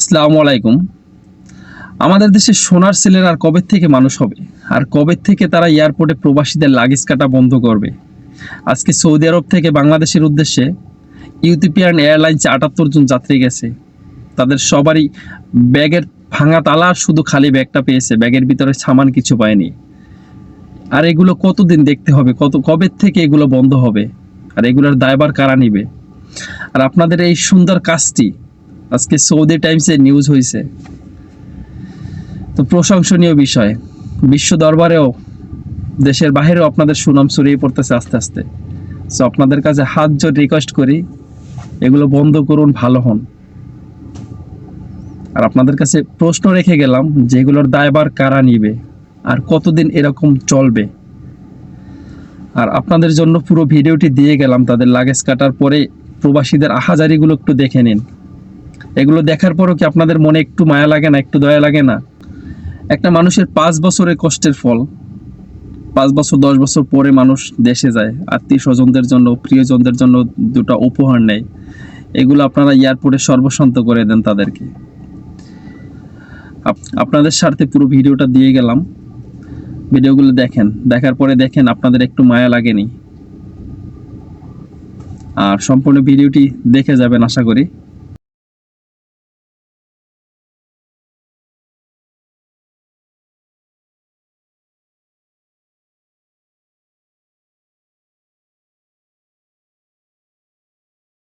আসসালামু আলাইকুম। আমাদের দেশে সোনার সেলের আর কবে থেকে মানুষ হবে, আর কবে থেকে তারা এয়ারপোর্টে প্রবাসীদের লাগেজ কাটা বন্ধ করবে? আজকে সৌদি আরব থেকে বাংলাদেশের উদ্দেশ্যে ইথিওপিয়ান এয়ারলাইন্স 78 জন যাত্রী গেছে। তাদের সবারই ব্যাগের ভাঙা তালা, আর শুধু খালি ব্যাগটা পেয়েছে, ব্যাগের ভিতরে সামান কিছু পায়নি। আর এগুলো কতদিন দেখতে হবে, কবে থেকে এগুলো বন্ধ হবে, আর এগুলোর দায়ভার কারা নিবে? আর আপনাদের এই সুন্দর কাজটি আজকে সৌদি টাইমসে নিউজ হয়েছে, তো প্রশংসনীয় বিষয়। বিশ্ব দরবারেও, দেশের বাইরেও আপনাদের সুনাম ছড়িয়ে পড়তেছে আস্তে আস্তে। সো আপনাদের কাছে হাত জোর রিকোয়েস্ট করি, এগুলো বন্ধ করুন, ভালো হন। আর আপনাদের কাছে প্রশ্ন রেখে গেলাম যে এগুলোর দায়ভার কারা নিবে, আর কতদিন এরকম চলবে। আর আপনাদের জন্য পুরো ভিডিওটি দিয়ে গেলাম। তাদের লাগেজ কাটার পরে প্রবাসীদের আহাজারিগুলো একটু দেখে নিন। এগুলো দেখার পরও কি আপনাদের মনে একটু মায়া লাগে না, একটু দয়া লাগে না? একটা মানুষের 5 বছরের কষ্টের ফল, 5 বছর 10 বছর পরে মানুষ দেশে যায়, আত্মীয় স্বজনদের জন্য, প্রিয়জনদের জন্য দুটো উপহার নেয়। এগুলো আপনারা এয়ারপোর্টে সর্বশান্ত করে দেন তাদেরকে। আপনাদের স্বার্থে পুরো ভিডিওটা দিয়ে গেলাম। ভিডিওগুলো দেখেন, দেখার পরে দেখেন আপনাদের একটু মায়া লাগেনি। আর সম্পূর্ণ ভিডিওটি দেখে যাবেন আশা করি।